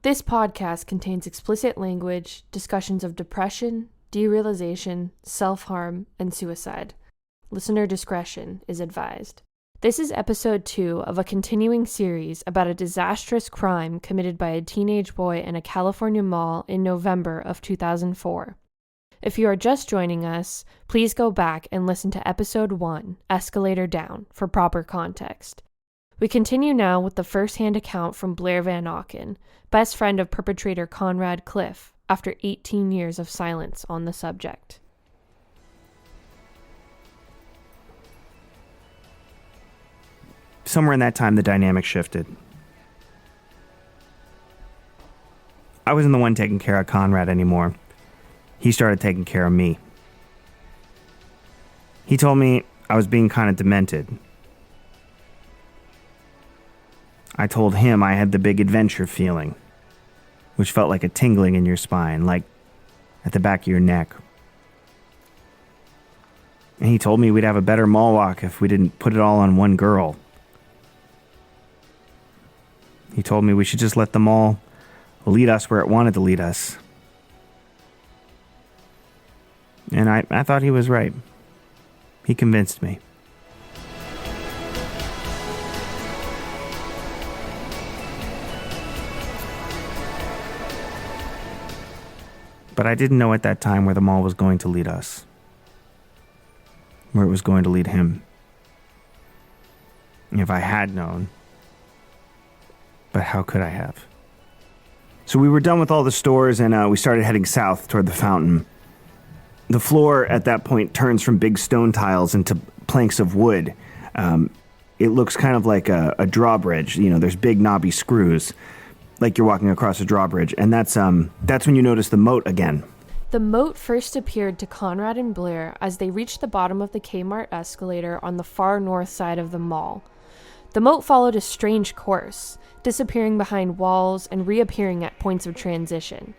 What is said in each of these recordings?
This podcast contains explicit language, discussions of depression, derealization, self-harm, and suicide. Listener discretion is advised. This is episode 2 of a continuing series about a disastrous crime committed by a teenage boy in a California mall in November of 2004. If you are just joining us, please go back and listen to episode 1, Escalator Down, for proper context. We continue now with the first-hand account from Blair Van Auken, best friend of perpetrator Conrad Cliff, after 18 years of silence on the subject. Somewhere in that time, the dynamic shifted. I wasn't the one taking care of Conrad anymore. He started taking care of me. He told me I was being kind of demented. I told him I had the big adventure feeling, which felt like a tingling in your spine, like at the back of your neck. And he told me we'd have a better MallWalk if we didn't put it all on one girl. He told me we should just let the mall lead us where it wanted to lead us. And I thought he was right. He convinced me. But I didn't know at that time where the mall was going to lead us. Where it was going to lead him. If I had known. But how could I have? So we were done with all the stores and we started heading south toward the fountain. The floor at that point turns from big stone tiles into planks of wood. It looks kind of like a drawbridge. You know, there's big knobby screws, like you're walking across a drawbridge. And that's when you notice the moat again. The moat first appeared to Conrad and Blair as they reached the bottom of the Kmart escalator on the far north side of the mall. The moat followed a strange course, disappearing behind walls and reappearing at points of transition.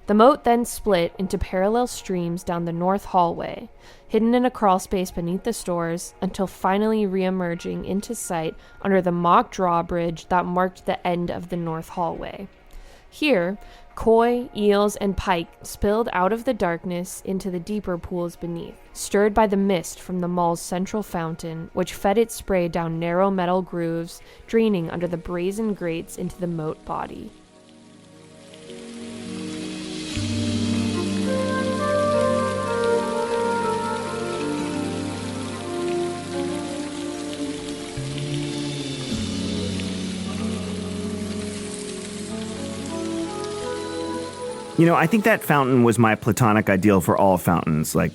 The moat then split into parallel streams down the north hallway, hidden in a crawl space beneath the stores, until finally re-emerging into sight under the mock drawbridge that marked the end of the north hallway. Here, koi, eels, and pike spilled out of the darkness into the deeper pools beneath, stirred by the mist from the mall's central fountain, which fed its spray down narrow metal grooves, draining under the brazen grates into the moat body. You know, I think that fountain was my platonic ideal for all fountains. Like,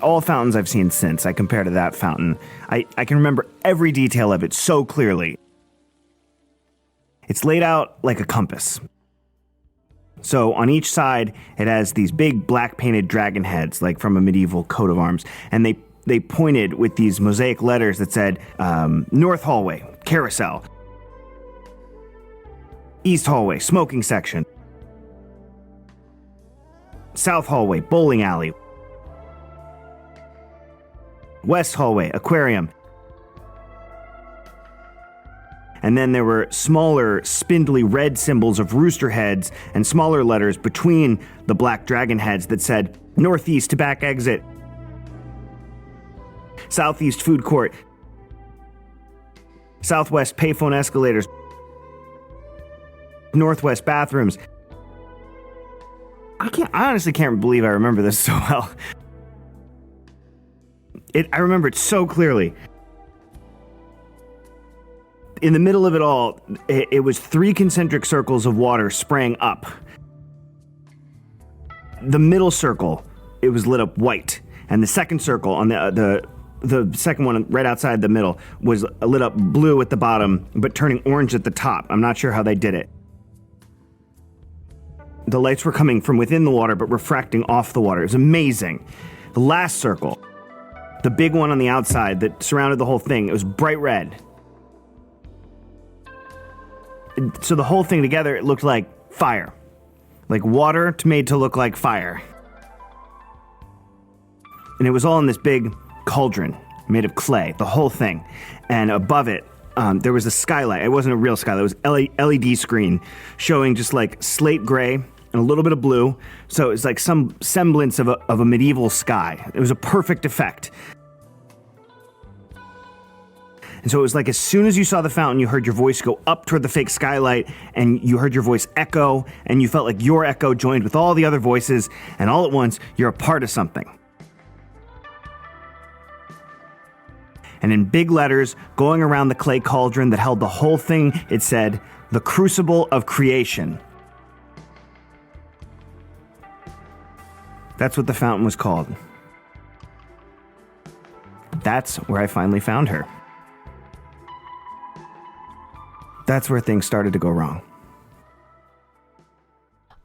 all fountains I've seen since, I compare to that fountain. I can remember every detail of it so clearly. It's laid out like a compass. So on each side, it has these big black painted dragon heads, like from a medieval coat of arms. And they pointed with these mosaic letters that said, North Hallway, Carousel. East Hallway, Smoking Section. South Hallway, Bowling Alley. West Hallway, Aquarium. And then there were smaller, spindly red symbols of rooster heads and smaller letters between the black dragon heads that said, Northeast to back exit. Southeast Food Court. Southwest payphone escalators. Northwest bathrooms. I honestly can't believe I remember this so well. I remember it so clearly. In the middle of it all, it was 3 concentric circles of water spraying up. The middle circle, it was lit up white. And the second circle, on the second one right outside the middle, was lit up blue at the bottom, but turning orange at the top. I'm not sure how they did it. The lights were coming from within the water, but refracting off the water. It was amazing. The last circle, the big one on the outside that surrounded the whole thing, it was bright red. So the whole thing together, it looked like fire. Like water made to look like fire. And it was all in this big cauldron made of clay, the whole thing. And above it, there was a skylight. It wasn't a real skylight. It was LED screen showing just like slate gray and a little bit of blue. So it's like some semblance of a medieval sky. It was a perfect effect. And so it was like as soon as you saw the fountain, you heard your voice go up toward the fake skylight, and you heard your voice echo, and you felt like your echo joined with all the other voices, and all at once, you're a part of something. And in big letters, going around the clay cauldron that held the whole thing, it said, "The Crucible of Creation." That's what the fountain was called. That's where I finally found her. That's where things started to go wrong.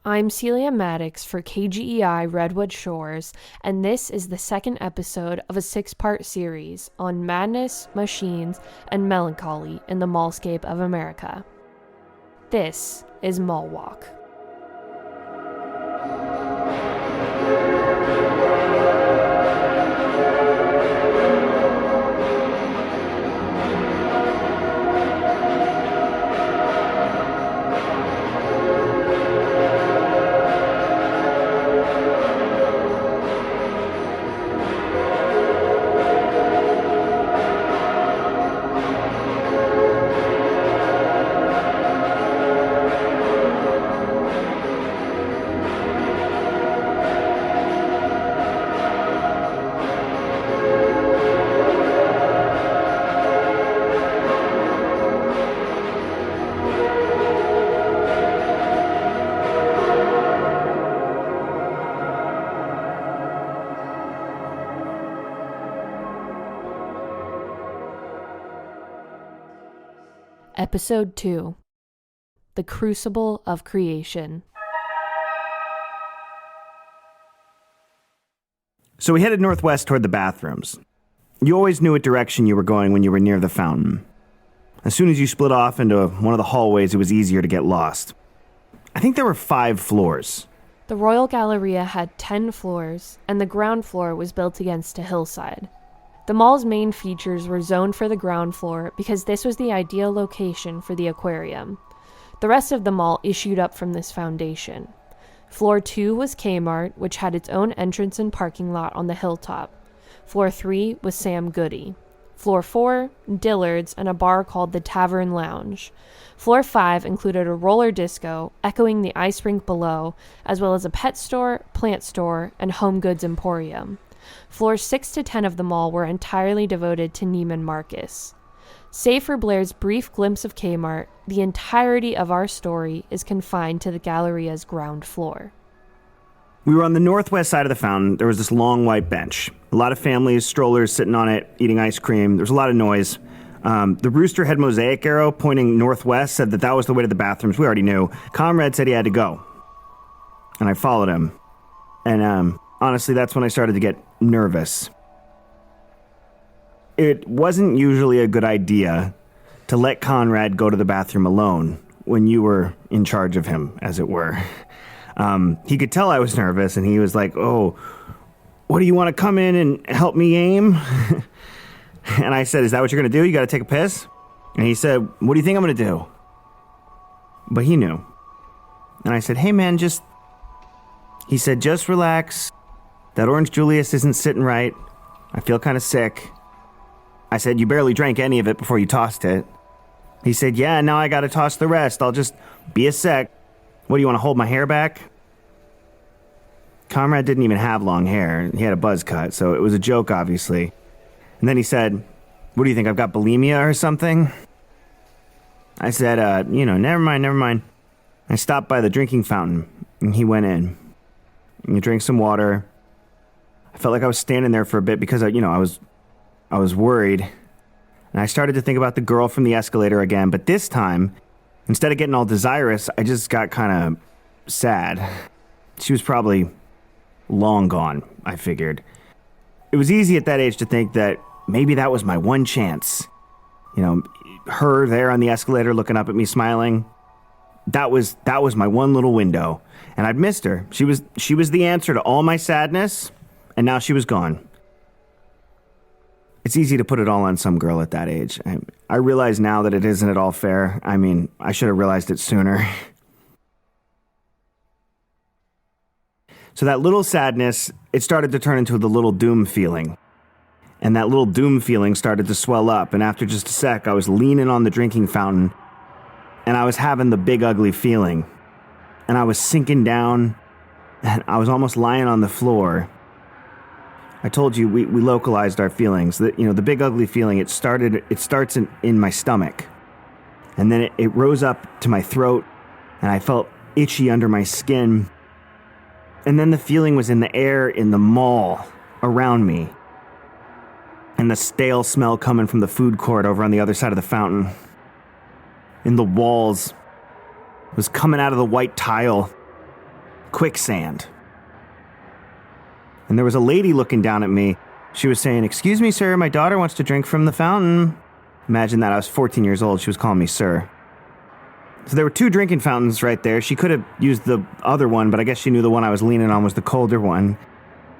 I'm Celia Maddox for KGEI Redwood Shores, and this is the second episode of a 6-part series on madness, machines, and melancholy in the mallscape of America. This is MallWalk. Episode 2: The Crucible of Creation. So we headed northwest toward the bathrooms. You always knew what direction you were going when you were near the fountain. As soon as you split off into one of the hallways, it was easier to get lost. I think there were 5 floors. The Royal Galleria had 10 floors, and the ground floor was built against a hillside. The mall's main features were zoned for the ground floor because this was the ideal location for the aquarium. The rest of the mall issued up from this foundation. Floor 2 was Kmart, which had its own entrance and parking lot on the hilltop. Floor 3 was Sam Goody. Floor 4, Dillard's, and a bar called the Tavern Lounge. Floor 5 included a roller disco, echoing the ice rink below, as well as a pet store, plant store, and home goods emporium. Floors 6 to 10 of the mall were entirely devoted to Neiman Marcus. Save for Blair's brief glimpse of Kmart, the entirety of our story is confined to the Galleria's ground floor. We were on the northwest side of the fountain. There was this long white bench. A lot of families, strollers sitting on it, eating ice cream. There was a lot of noise. The rooster had mosaic arrow pointing northwest, said that was the way to the bathrooms. We already knew. Comrade said he had to go. And I followed him. And honestly, that's when I started to get nervous. It wasn't usually a good idea to let Conrad go to the bathroom alone when you were in charge of him, as it were. He could tell I was nervous, and he was like, "Oh, what do you want to come in and help me aim?" And I said, "Is that what you're going to do? You got to take a piss?" And he said, "What do you think I'm going to do?" But he knew. And I said, "Hey, man, He said, "Just relax. That orange Julius isn't sitting right. I feel kind of sick." I said, "You barely drank any of it before you tossed it." He said, "Yeah, now I gotta toss the rest. I'll just be a sec. What, do you want to hold my hair back?" Comrade didn't even have long hair. He had a buzz cut, so it was a joke, obviously. And then he said, "What do you think, I've got bulimia or something?" I said, never mind. I stopped by the drinking fountain, and he went in. And he drank some water. I felt like I was standing there for a bit because, I was worried. And I started to think about the girl from the escalator again, but this time, instead of getting all desirous, I just got kind of sad. She was probably long gone, I figured. It was easy at that age to think that maybe that was my one chance. Her there on the escalator looking up at me smiling. That was my one little window. And I'd missed her. She was the answer to all my sadness, and now she was gone. It's easy to put it all on some girl at that age. I realize now that it isn't at all fair. I mean, I should have realized it sooner. So that little sadness, it started to turn into the little doom feeling. And that little doom feeling started to swell up, and after just a sec, I was leaning on the drinking fountain, and I was having the big ugly feeling. And I was sinking down, and I was almost lying on the floor. I told you we localized our feelings. The big ugly feeling, it starts in my stomach. And then it rose up to my throat, and I felt itchy under my skin. And then the feeling was in the air in the mall around me. And the stale smell coming from the food court over on the other side of the fountain. In the walls was coming out of the white tile. Quicksand. And there was a lady looking down at me. She was saying, "Excuse me, sir, my daughter wants to drink from the fountain." Imagine that, I was 14 years old. She was calling me sir. So there were two drinking fountains right there. She could have used the other one, but I guess she knew the one I was leaning on was the colder one.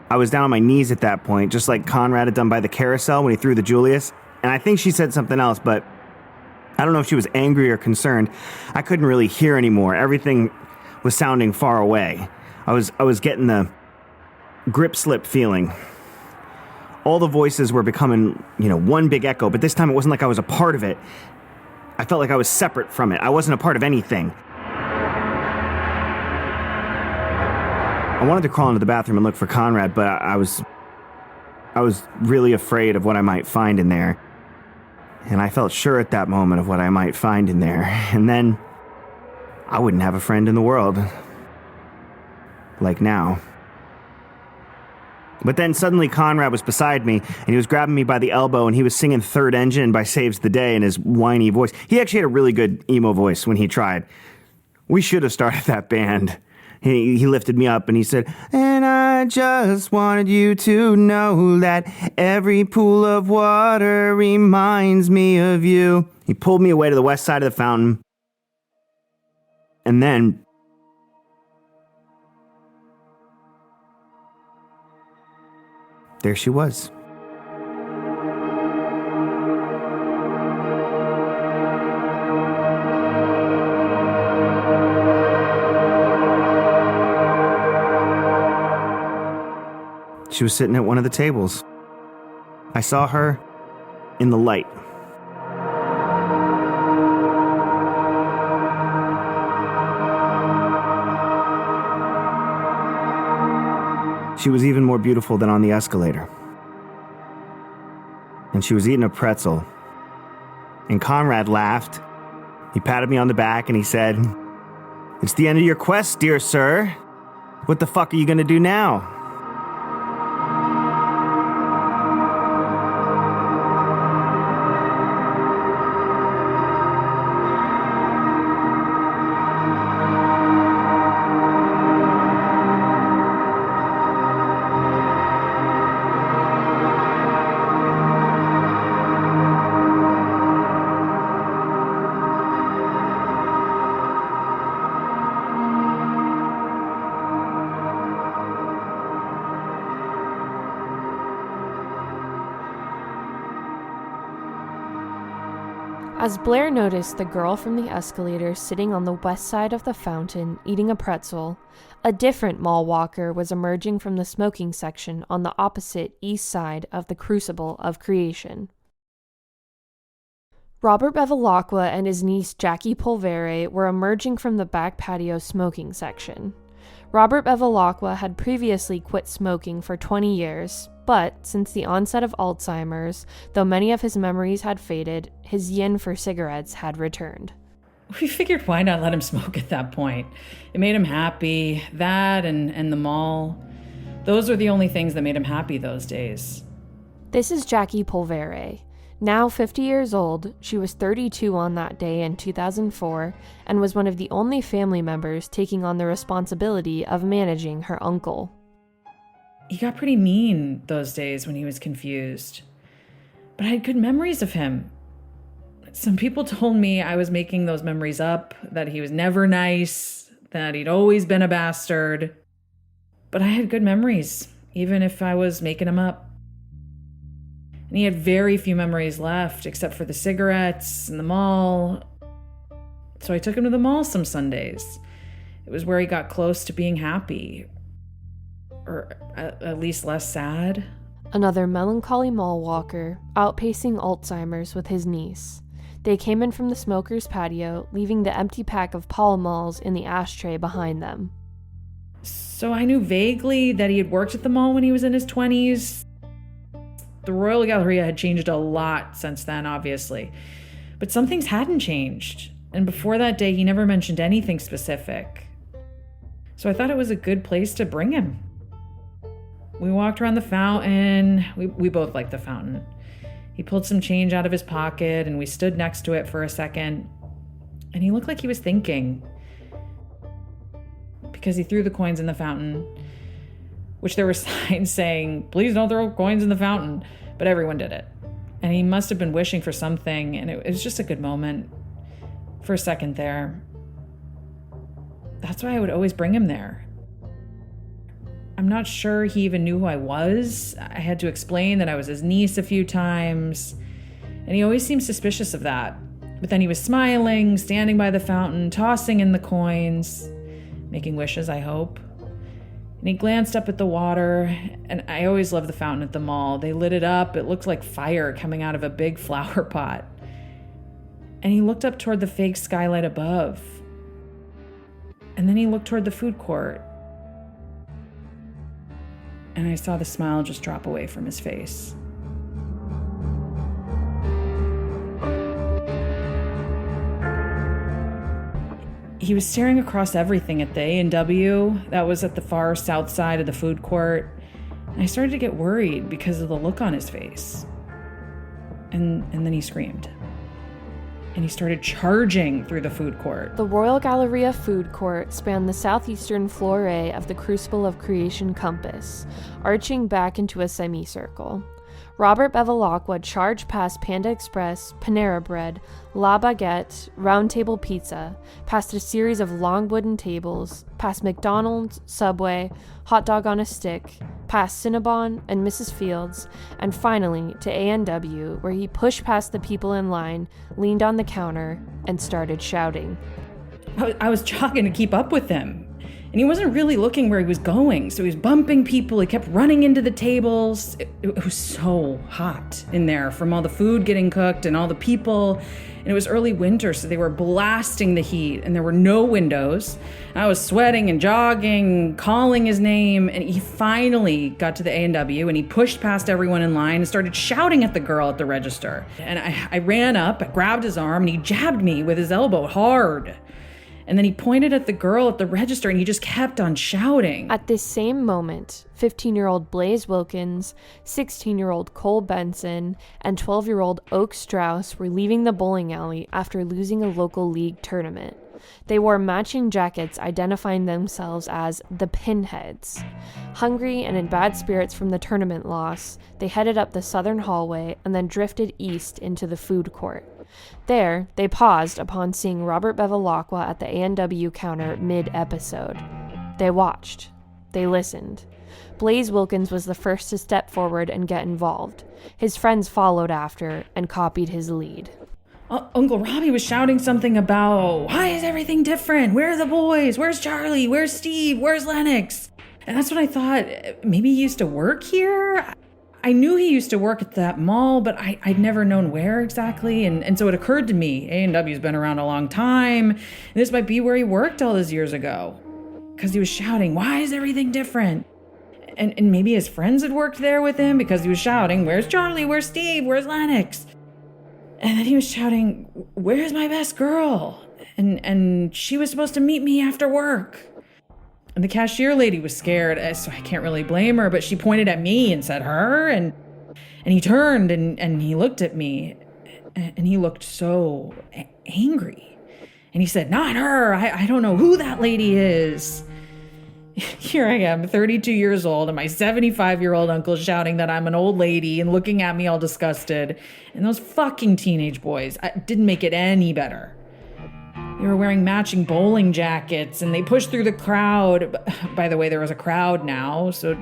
I was down on my knees at that point, just like Conrad had done by the carousel when he threw the Julius. And I think she said something else, but I don't know if she was angry or concerned. I couldn't really hear anymore. Everything was sounding far away. I was getting the grip slip feeling. All the voices were becoming, one big echo, but this time it wasn't like I was a part of it. I felt like I was separate from it. I wasn't a part of anything. I wanted to crawl into the bathroom and look for Conrad, but I was really afraid of what I might find in there. And I felt sure at that moment of what I might find in there. And then I wouldn't have a friend in the world. Like now. But then suddenly Conrad was beside me, and he was grabbing me by the elbow, and he was singing Third Engine by Saves the Day in his whiny voice. He actually had a really good emo voice when he tried. We should have started that band. He lifted me up, and he said, "And I just wanted you to know that every pool of water reminds me of you." He pulled me away to the west side of the fountain. And then there she was. She was sitting at one of the tables. I saw her in the light. She was even more beautiful than on the escalator. And she was eating a pretzel. And Conrad laughed. He patted me on the back and he said, "It's the end of your quest, dear sir. What the fuck are you gonna do now?" As Blair noticed the girl from the escalator sitting on the west side of the fountain eating a pretzel, a different mall walker was emerging from the smoking section on the opposite east side of the Crucible of creation. Robert Bevilacqua and his niece Jackie Polvere were emerging from the back patio smoking section. Robert Bevilacqua had previously quit smoking for 20 years, but since the onset of Alzheimer's, though many of his memories had faded, his yin for cigarettes had returned. We figured why not let him smoke at that point? It made him happy. That and the mall. Those were the only things that made him happy those days. This is Jackie Polvere. Now 50 years old, she was 32 on that day in 2004 and was one of the only family members taking on the responsibility of managing her uncle. He got pretty mean those days when he was confused. But I had good memories of him. Some people told me I was making those memories up, that he was never nice, that he'd always been a bastard. But I had good memories, even if I was making them up. And he had very few memories left, except for the cigarettes and the mall. So I took him to the mall some Sundays. It was where he got close to being happy. Or at least less sad. Another melancholy mall walker, outpacing Alzheimer's with his niece. They came in from the smoker's patio, leaving the empty pack of Pall Malls in the ashtray behind them. So I knew vaguely that he had worked at the mall when he was in his 20s. The Royal Galleria had changed a lot since then, obviously. But some things hadn't changed. And before that day, he never mentioned anything specific. So I thought it was a good place to bring him. We walked around the fountain. We both liked the fountain. He pulled some change out of his pocket, and we stood next to it for a second. And he looked like he was thinking. Because he threw the coins in the fountain, which there were signs saying, "Please don't throw coins in the fountain." But everyone did it. And he must have been wishing for something, and it was just a good moment. For a second there. That's why I would always bring him there. I'm not sure he even knew who I was. I had to explain that I was his niece a few times, and he always seemed suspicious of that. But then he was smiling, standing by the fountain, tossing in the coins, making wishes, I hope. And he glanced up at the water, and I always loved the fountain at the mall. They lit it up. It looked like fire coming out of a big flower pot. And he looked up toward the fake skylight above. And then he looked toward the food court. And I saw the smile just drop away from his face. He was staring across everything at the A&W that was at the far south side of the food court. And I started to get worried because of the look on his face. And then he screamed. And he started charging through the food court. The Royal Galleria food court spanned the southeastern flore of the Crucible of Creation compass, arching back into a semicircle. Robert Bevilacqua charged past Panda Express, Panera Bread, La Baguette, Round Table Pizza, past a series of long wooden tables, past McDonald's, Subway, Hot Dog on a Stick, past Cinnabon and Mrs. Fields, and finally to A&W, where he pushed past the people in line, leaned on the counter, and started shouting. I was jogging to keep up with him. And he wasn't really looking where he was going, so he was bumping people. He kept running into the tables. It was so hot in there from all the food getting cooked and all the people. And it was early winter, so they were blasting the heat, and there were no windows. I was sweating and jogging, calling his name, and he finally got to the A&W, and he pushed past everyone in line and started shouting at the girl at the register. And I ran up, I grabbed his arm, and he jabbed me with his elbow hard. And then he pointed at the girl at the register, and he just kept on shouting. At this same moment, 15-year-old Blaze Wilkins, 16-year-old Cole Benson, and 12-year-old Oak Strauss were leaving the bowling alley after losing a local league tournament. They wore matching jackets identifying themselves as the Pinheads. Hungry and in bad spirits from the tournament loss, they headed up the southern hallway and then drifted east into the food court. There, they paused upon seeing Robert Bevilacqua at the A&W counter mid-episode. They watched. They listened. Blaze Wilkins was the first to step forward and get involved. His friends followed after and copied his lead. Uncle Robbie was shouting something about, "Why is everything different? Where are the boys? Where's Charlie? Where's Steve? Where's Lennox?" And that's what I thought. Maybe he used to work here? I knew he used to work at that mall, but I'd never known where exactly. And so it occurred to me, A&W's been around a long time. And this might be where he worked all those years ago. Because he was shouting, "Why is everything different?" And maybe his friends had worked there with him because he was shouting, "Where's Charlie? Where's Steve? Where's Lennox?" And then he was shouting, "Where's my best girl? And she was supposed to meet me after work." And the cashier lady was scared, so I can't really blame her, but she pointed at me and said, "Her?" And he turned and he looked at me, and he looked so angry. And he said, "Not her. I don't know who that lady is." Here I am, 32 years old, and my 75-year-old uncle shouting that I'm an old lady and looking at me all disgusted. And those fucking teenage boys didn't make it any better. They were wearing matching bowling jackets, and they pushed through the crowd. By the way, there was a crowd now, so,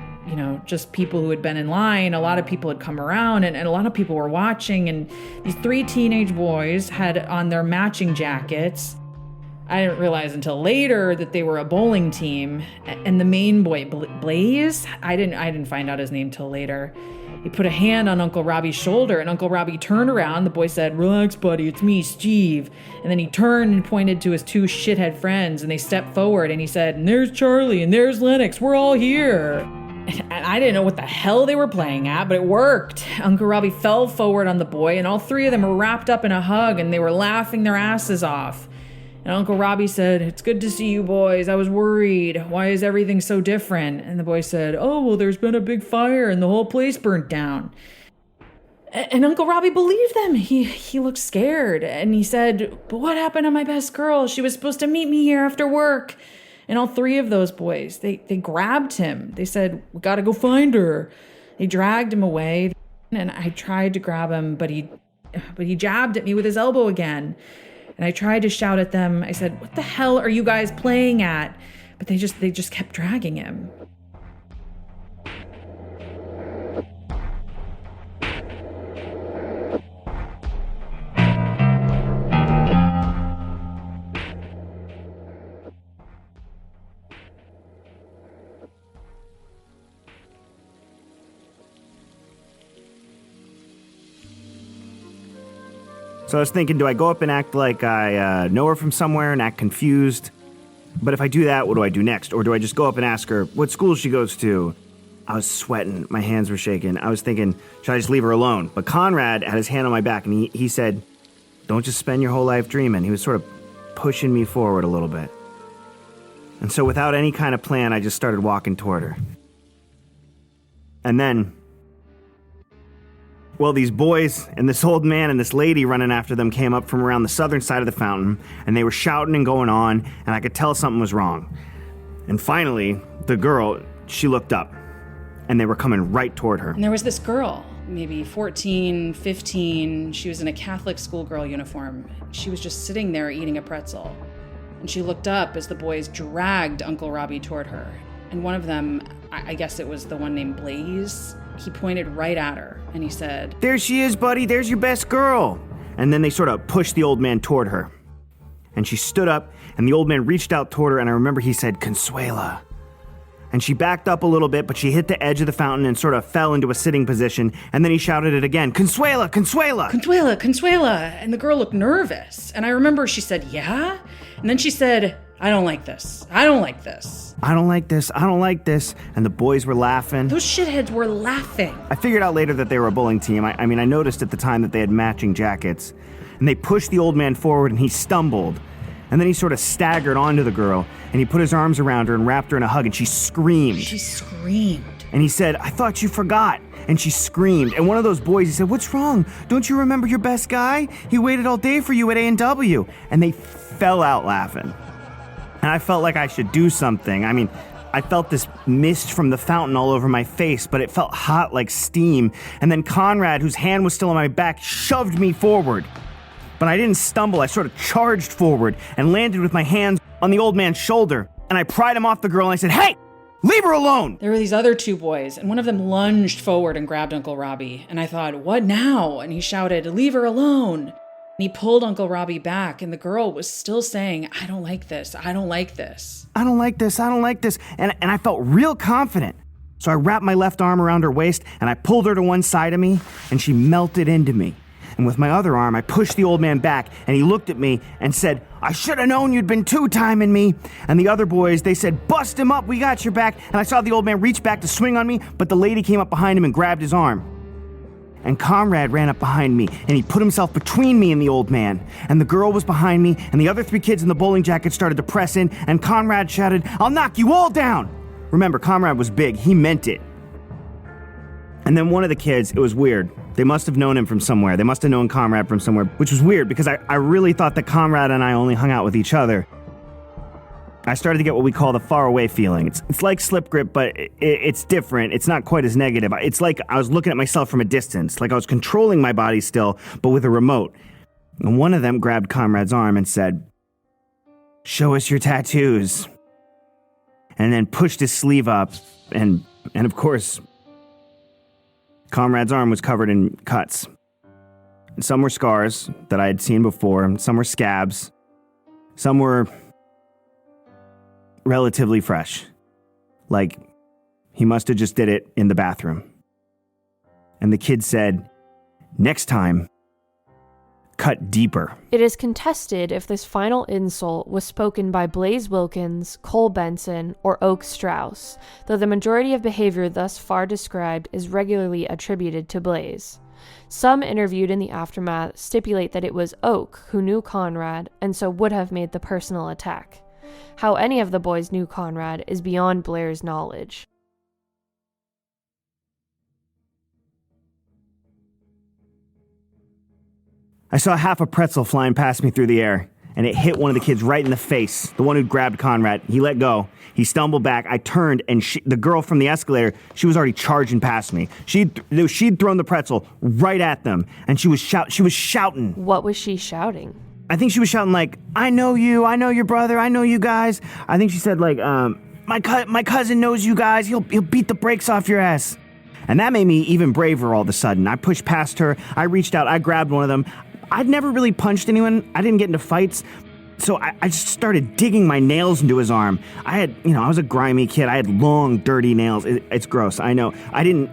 just people who had been in line. A lot of people had come around, and a lot of people were watching, and these 3 teenage boys had on their matching jackets. I didn't realize until later that they were a bowling team, and the main boy, Blaze, I didn't find out his name till later. He put a hand on Uncle Robbie's shoulder, and Uncle Robbie turned around. The boy said, "Relax, buddy, it's me, Steve." And then he turned and pointed to his 2 shithead friends, and they stepped forward, and he said, "And there's Charlie, and there's Lennox, we're all here." And I didn't know what the hell they were playing at, but it worked. Uncle Robbie fell forward on the boy, and all 3 of them were wrapped up in a hug, and they were laughing their asses off. And Uncle Robbie said, "It's good to see you boys. I was worried. Why is everything so different?" And the boy said, "Oh, well, there's been a big fire and the whole place burnt down." And Uncle Robbie believed them. He looked scared. And he said, "But what happened to my best girl? She was supposed to meet me here after work." And all 3 of those boys, they grabbed him. They said, "We got to go find her." They dragged him away. And I tried to grab him, but he jabbed at me with his elbow again. And I tried to shout at them. I said, "What the hell are you guys playing at?" But they just kept dragging him. So I was thinking, do I go up and act like I know her from somewhere and act confused? But if I do that, what do I do next? Or do I just go up and ask her what school she goes to? I was sweating. My hands were shaking. I was thinking, should I just leave her alone? But Conrad had his hand on my back, and he said, "Don't just spend your whole life dreaming." He was sort of pushing me forward a little bit. And so without any kind of plan, I just started walking toward her. And then, well, these boys and this old man and this lady running after them came up from around the southern side of the fountain, and they were shouting and going on, and I could tell something was wrong. And finally, the girl, she looked up, and they were coming right toward her. And there was this girl, maybe 14, 15. She was in a Catholic schoolgirl uniform. She was just sitting there eating a pretzel. And she looked up as the boys dragged Uncle Robbie toward her. And one of them, I guess it was the one named Blaze, he pointed right at her, and he said, "There she is, buddy. There's your best girl." And then they sort of pushed the old man toward her. And she stood up, and the old man reached out toward her, and I remember he said, "Consuela." And she backed up a little bit, but she hit the edge of the fountain and sort of fell into a sitting position, and then he shouted it again, "Consuela, Consuela!" "Consuela, Consuela!" And the girl looked nervous. And I remember she said, "Yeah?" And then she said, "I don't like this. I don't like this. I don't like this. I don't like this." And the boys were laughing. Those shitheads were laughing. I figured out later that they were a bowling team. I noticed at the time that they had matching jackets. And they pushed the old man forward, and he stumbled. And then he sort of staggered onto the girl, and he put his arms around her and wrapped her in a hug, and she screamed. She screamed. And he said, "I thought you forgot." And she screamed. And one of those boys, he said, "What's wrong? Don't you remember your best guy? He waited all day for you at A&W." And they fell out laughing. And I felt like I should do something. I felt this mist from the fountain all over my face, but it felt hot like steam. And then Conrad, whose hand was still on my back, shoved me forward. But I didn't stumble. I sort of charged forward and landed with my hands on the old man's shoulder. And I pried him off the girl, and I said, "Hey, leave her alone!" There were these other 2 boys, and one of them lunged forward and grabbed Uncle Robbie. And I thought, "What now?" And he shouted, "Leave her alone." And he pulled Uncle Robbie back, and the girl was still saying, "I don't like this. I don't like this. I don't like this. I don't like this." And I felt real confident. So I wrapped my left arm around her waist, and I pulled her to one side of me, and she melted into me. And with my other arm, I pushed the old man back, and he looked at me and said, "I should have known you'd been 2-timing me." And the other boys, they said, "Bust him up, we got your back." And I saw the old man reach back to swing on me, but the lady came up behind him and grabbed his arm. And Conrad ran up behind me, and he put himself between me and the old man. And the girl was behind me, and the other 3 kids in the bowling jackets started to press in, and Conrad shouted, "I'll knock you all down!" Remember, Conrad was big. He meant it. And then one of the kids, it was weird. They must have known him from somewhere. They must have known Conrad from somewhere, which was weird because I really thought that Conrad and I only hung out with each other. I started to get what we call the faraway feeling. It's like slip grip, but it's different. It's not quite as negative. It's like I was looking at myself from a distance, like I was controlling my body still, but with a remote. And one of them grabbed Conrad's arm and said, show us your tattoos. And then pushed his sleeve up, and of course, Comrade's arm was covered in cuts. And some were scars that I had seen before, and some were scabs. Some were relatively fresh. Like, he must have just did it in the bathroom. And the kid said, next time, cut deeper. It is contested if this final insult was spoken by Blaze Wilkins, Cole Benson, or Oak Strauss, though the majority of behavior thus far described is regularly attributed to Blaze. Some interviewed in the aftermath stipulate that it was Oak who knew Conrad and so would have made the personal attack. How any of the boys knew Conrad is beyond Blair's knowledge. I saw half a pretzel flying past me through the air, and it hit one of the kids right in the face, the one who grabbed Conrad. He let go. He stumbled back. I turned, and the girl from the escalator, she was already charging past me. She'd thrown the pretzel right at them, and she was shouting. What was she shouting? I think she was shouting like, I know you, I know your brother, I know you guys. I think she said like, my cousin knows you guys, he'll beat the brakes off your ass. And that made me even braver all of a sudden. I pushed past her, I reached out, I grabbed one of them. I'd never really punched anyone, I didn't get into fights, so I just started digging my nails into his arm. I was a grimy kid, I had long, dirty nails. It's gross, I know. I didn't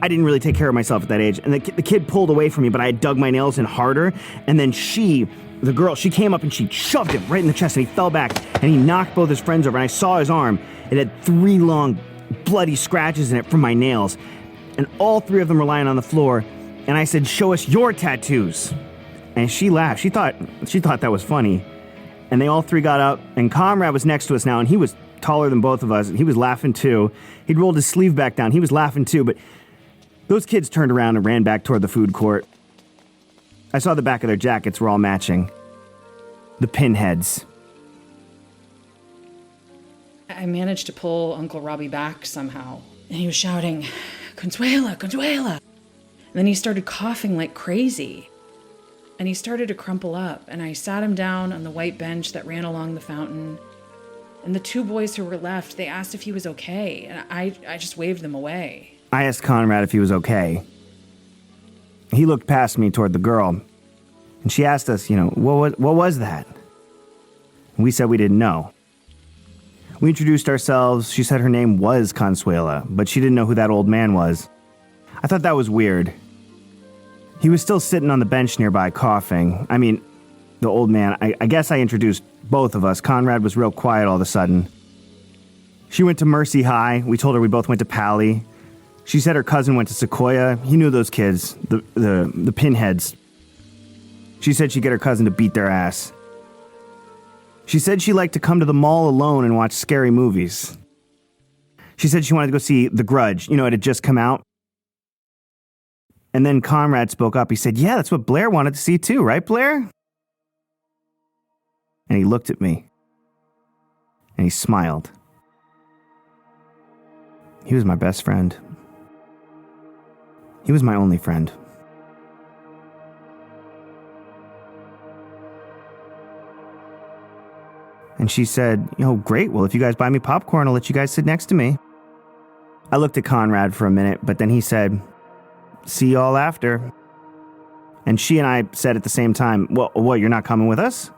really take care of myself at that age. And the kid pulled away from me, but I had dug my nails in harder. And then the girl, she came up and she shoved him right in the chest, and he fell back, and he knocked both his friends over, and I saw his arm. It had 3 long, bloody scratches in it from my nails. And all 3 of them were lying on the floor. And I said, show us your tattoos. And she laughed. She thought that was funny. And they all 3 got up, and Comrade was next to us now, and he was taller than both of us. He was laughing too. He'd rolled his sleeve back down. He was laughing too, but those kids turned around and ran back toward the food court. I saw the back of their jackets were all matching. The pinheads. I managed to pull Uncle Robbie back somehow, and he was shouting, Consuela, Consuela. And then he started coughing like crazy. And he started to crumple up, and I sat him down on the white bench that ran along the fountain. And the 2 boys who were left, they asked if he was okay, and I just waved them away. I asked Conrad if he was okay. He looked past me toward the girl, and she asked us, what was that? And we said we didn't know. We introduced ourselves. She said her name was Consuela, but she didn't know who that old man was. I thought that was weird. He was still sitting on the bench nearby, coughing. I mean, the old man, I guess I introduced both of us. Conrad was real quiet all of a sudden. She went to Mercy High. We told her we both went to Pally. She said her cousin went to Sequoia. He knew those kids, the pinheads. She said she'd get her cousin to beat their ass. She said she liked to come to the mall alone and watch scary movies. She said she wanted to go see The Grudge. It had just come out. And then Conrad spoke up. He said, yeah, that's what Blair wanted to see too, right, Blair? And he looked at me. And he smiled. He was my best friend. He was my only friend. And she said, great, well, if you guys buy me popcorn, I'll let you guys sit next to me. I looked at Conrad for a minute, but then he said, see y'all after. And she and I said at the same time, well, what, you're not coming with us?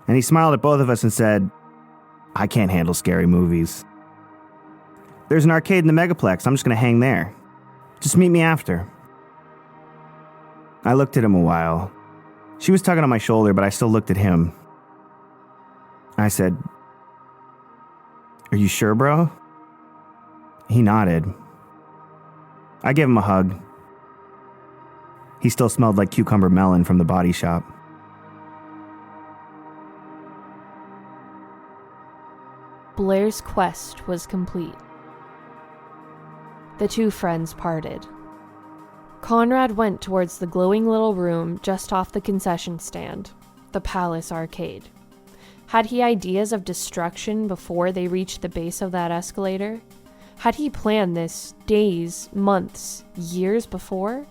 And he smiled at both of us and said, I can't handle scary movies. There's an arcade in the megaplex. I'm just going to hang there. Just meet me after. I looked at him a while. She was tugging on my shoulder, but I still looked at him. I said, are you sure, bro? He nodded. I gave him a hug. He still smelled like cucumber melon from the body shop. Blair's quest was complete. The 2 friends parted. Conrad went towards the glowing little room just off the concession stand, the Palace Arcade. Had he ideas of destruction before they reached the base of that escalator? Had he planned this days, months, years before?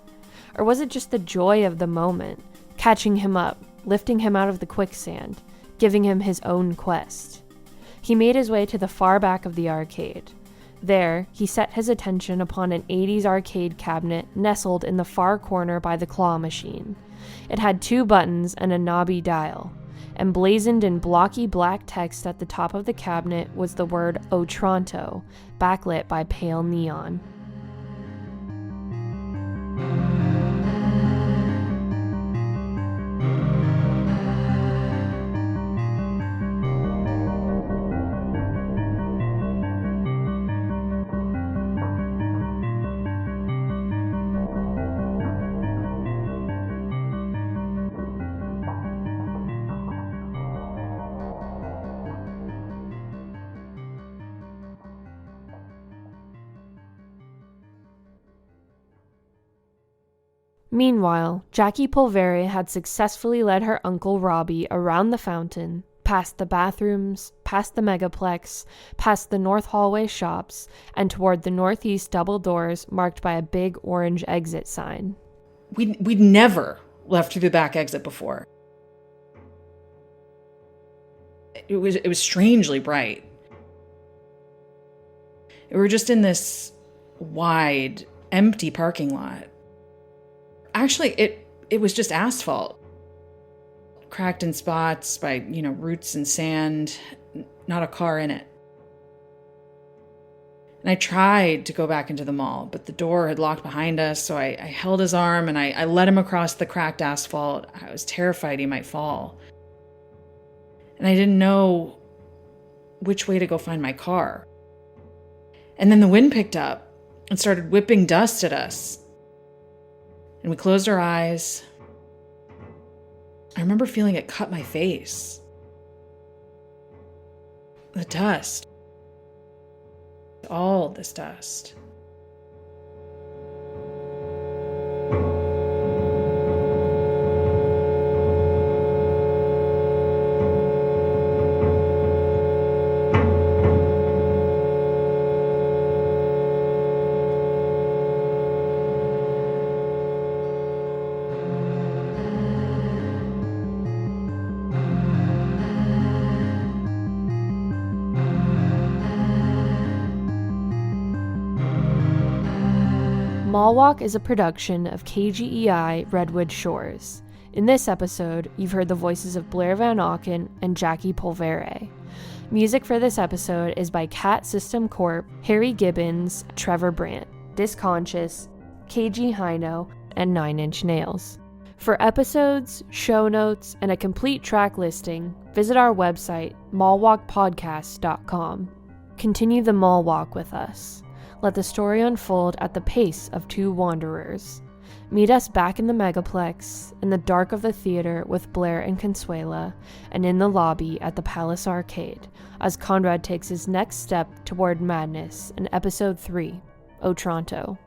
Or was it just the joy of the moment, catching him up, lifting him out of the quicksand, giving him his own quest. He made his way to the far back of the arcade. There, he set his attention upon an 80s arcade cabinet nestled in the far corner by the claw machine. It had 2 buttons and a knobby dial. Emblazoned in blocky black text at the top of the cabinet was the word Otranto, backlit by pale neon. Meanwhile, Jackie Polvere had successfully led her Uncle Robbie around the fountain, past the bathrooms, past the megaplex, past the north hallway shops, and toward the northeast double doors marked by a big orange exit sign. We'd never left through the back exit before. It was strangely bright. We were just in this wide, empty parking lot. Actually, it was just asphalt. Cracked in spots by, roots and sand. Not a car in it. And I tried to go back into the mall, but the door had locked behind us, so I held his arm and I led him across the cracked asphalt. I was terrified he might fall. And I didn't know which way to go find my car. And then the wind picked up and started whipping dust at us. And we closed our eyes. I remember feeling it cut my face. The dust. All this dust. MallWalk is a production of KGEI Redwood Shores. In this episode, you've heard the voices of Blair Van Auken and Jackie Polvere. Music for this episode is by Cat System Corp, Harry Gibbons, Trevor Brandt, Disconscious, KG Hino, and 9 Inch Nails. For episodes, show notes, and a complete track listing, visit our website, mallwalkpodcast.com. Continue the mall walk with us. Let the story unfold at the pace of 2 wanderers. Meet us back in the megaplex, in the dark of the theater with Blair and Consuela, and in the lobby at the Palace Arcade, as Conrad takes his next step toward madness in Episode 3, Otranto.